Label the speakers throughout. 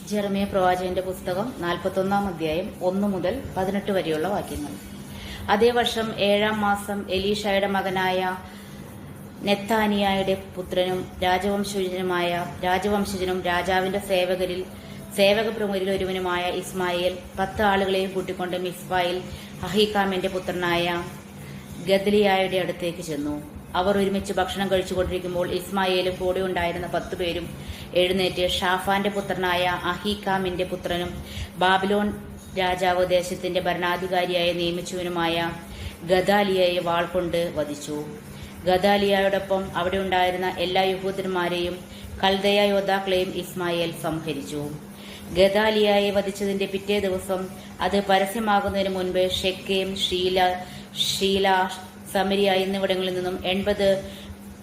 Speaker 1: Jeremiah പ്രവാചകന്റെ പുസ്തകം 41-ാം അധ്യായം 1 മുതൽ 18 വരെയുള്ള വാക്യങ്ങൾ. അതേ വർഷം 7-ാം മാസം എലീഷയുടെ മകനായ നെത്താനിയായുടെ പുത്രനും രാജവംശജനും രാജാവിന്റെ സേവക പ്രമുഖരിൽ ഒരുവനുമായ ഇസ്മായേൽ 10 ആളുകളെയും കൂട്ടിക്കൊണ്ട് മിസ്പായിൽ അഹീക്കാമിന്റെ പുത്രനായ ഗദലിയായുടെ അടുത്തേക്ക് ചെന്നു. അവർ ഒരുമിച്ച് ഭക്ഷണം കഴിച്ചുകൊണ്ടിരിക്കുമ്പോൾ ഇസ്മായേലും കൂടെ ഉണ്ടായിരുന്ന 10 പേരും എഴുന്നേറ്റ് ഷാഫാന്റെ പുത്രനായ അഹീക്കാമിന്റെ പുത്രനും ബാബിലോൺ രാജാവ് ദേശത്തിന്റെ ഭരണാധികാരിയായി നിയമിച്ചവനുമായ ഗദാലിയയെ വാൾ കൊണ്ട് വധിച്ചു. ഗദാലിയയോടൊപ്പം അവിടെ ഉണ്ടായിരുന്ന എല്ലാ യഹൂദന്മാരെയും കൽദയ യോദ്ധാക്കളെയും ഇസ്മായേൽ സംഹരിച്ചു. ഗദാലിയയെ വധിച്ചതിന്റെ പിറ്റേ ദിവസം, അത് പരസ്യമാകുന്നതിന് മുൻപ്, ഷെക്കേം, ഷീല, സമരിയ എന്നിവിടങ്ങളിൽ നിന്നും 80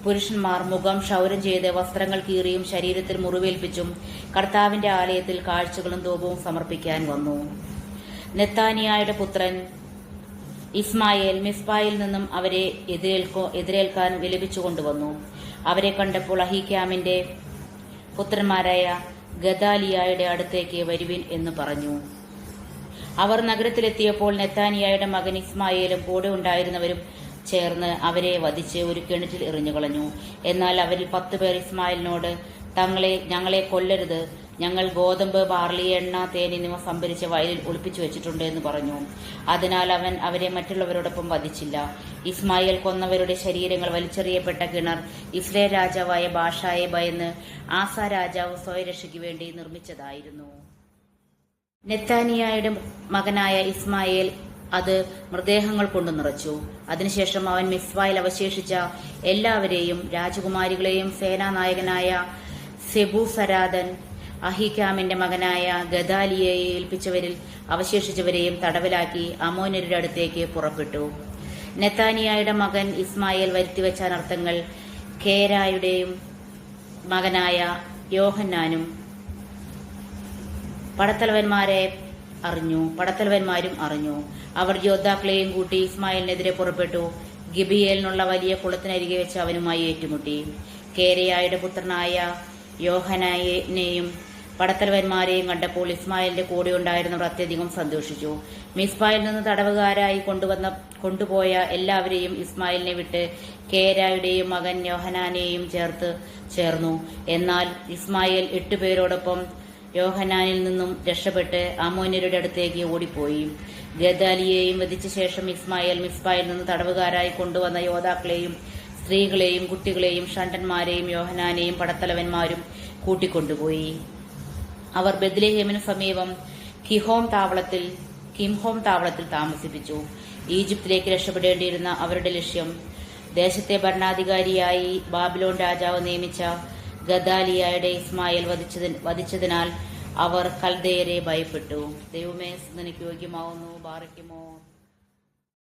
Speaker 1: പുരുഷന്മാർ മുഖം ക്ഷൗരം ചെയ്ത് വസ്ത്രങ്ങൾ കീറിയും ശരീരത്തിൽ മുറിവേൽപ്പിച്ചും കർത്താവിന്റെ ആലയത്തിൽ കാഴ്ചകളും ധൂപവും സമർപ്പിക്കാൻ വന്നു. നെത്താനിയായുടെ പുത്രൻ ഇസ്മായേൽ മിസ്പായിൽ നിന്നും അവരെ എതിരേൽക്കാൻ വിലപിച്ചുകൊണ്ടുവന്നു. അവരെ കണ്ടപ്പോൾ അഹീക്കാമിന്റെ പുത്രന്മാരായ ഗദാലിയയുടെ അടുത്തേക്ക് വരുവിൻ എന്ന് പറഞ്ഞു. അവർ നഗരത്തിലെത്തിയപ്പോൾ നെത്താനിയായുടെ മകൻ ഇസ്മായേലും കൂടെ ഉണ്ടായിരുന്നവരും ചേർന്ന് അവരെ വധിച്ച് ഒരു കിണറ്റിൽ എറിഞ്ഞുകളഞ്ഞു. എന്നാൽ അവരിൽ 10 പേർ ഇസ്മായേലിനോട്, ഞങ്ങളെ കൊല്ലരുത്, ഞങ്ങൾ ഗോതമ്പ്, ബാർലി, എണ്ണ, തേൻ എന്നിവ സംഭരിച്ച് വയലിൽ ഒളിപ്പിച്ചു വെച്ചിട്ടുണ്ട് എന്ന് പറഞ്ഞു. അതിനാൽ അവൻ അവരെ മറ്റുള്ളവരോടൊപ്പം വധിച്ചില്ല. ഇസ്മായേൽ കൊന്നവരുടെ ശരീരങ്ങൾ വലിച്ചെറിയപ്പെട്ട കിണർ ഇസ്രായേൽ രാജാവായ ബാഷായെ ഭയന്ന് ആസ രാജാവ് സ്വയരക്ഷയ്ക്ക് വേണ്ടി നിർമ്മിച്ചതായിരുന്നു. നെത്താനിയായുടെ മകനായ ഇസ്മായേൽ അത് മൃതദേഹങ്ങൾ കൊണ്ട് നിറച്ചു. അതിനുശേഷം അവൻ മിസ്പായിൽ അവശേഷിച്ച എല്ലാവരെയും, രാജകുമാരികളെയും സേനാനായകനായ സെബൂസരാദൻ അഹീക്കാമിന്റെ മകനായ ഗദാലിയയെ ഏൽപ്പിച്ചവരിൽ അവശേഷിച്ചവരെയും തടവിലാക്കി അമ്മോന്യരുടെ അടുത്തേക്ക് പുറപ്പെട്ടു. നെത്താനിയായുടെ മകൻ ഇസ്മായേൽ വരുത്തിവെച്ച അനർത്ഥങ്ങൾ കേരായുടെയും മകനായ യോഹന്നാനും പടത്തലവന്മാരും അറിഞ്ഞു. അവർ യോദ്ധാക്കളെയും കൂട്ടി ഇസ്മായേലിനെതിരെ പുറപ്പെട്ടു. ഗിബിയേലിനുള്ള വലിയ കുളത്തിനരികെ വെച്ച് അവനുമായി ഏറ്റുമുട്ടി. കേരയായുടെ പുത്രനായ യോഹനാനെയും പടത്തലവന്മാരെയും കണ്ടപ്പോൾ ഇസ്മായേലിന്റെ കൂടെ ഉണ്ടായിരുന്നവർ അത്യധികം സന്തോഷിച്ചു. മിസ്പായിൽ നിന്ന് തടവുകാരായി കൊണ്ടുപോയ എല്ലാവരെയും ഇസ്മായേലിനെ വിട്ട് കേരായുടെയും മകൻ യോഹനാനെയും ചേർന്നു. എന്നാൽ ഇസ്മായേൽ 8 പേരോടൊപ്പം യോഹനാനിൽ നിന്നും രക്ഷപ്പെട്ട് അമ്മോന്യരുടെ അടുത്തേക്ക് ഓടിപ്പോയി. ഗദാലിയെയും വധിച്ച ശേഷം ഇസ്മായേൽ മിസ്പായിൽ നിന്ന് തടവുകാരായി കൊണ്ടുവന്ന യോദ്ധാക്കളെയും സ്ത്രീകളെയും കുട്ടികളെയും ഷണ്ഡന്മാരെയും യോഹനാനെയും പടത്തലവന്മാരും കൂട്ടിക്കൊണ്ടുപോയി. അവർ ബെത്ലഹേമിനു സമീപം കിംഹോം താവളത്തിൽ താമസിപ്പിച്ചു. ഈജിപ്തിലേക്ക് രക്ഷപ്പെടേണ്ടിയിരുന്ന അവരുടെ ലക്ഷ്യം ദേശത്തെ ഭരണാധികാരിയായി ബാബിലോൺ രാജാവ് നിയമിച്ച ഗദാലിയയുടെ ഇസ്മായേൽ വധിച്ചതിനാൽ അവർ കൽദയരെ ഭയപ്പെട്ടു. ദൈവമേ, നിനക്ക് യോഗ്യമാവുന്നു. ബാറയ്ക്കുമോ.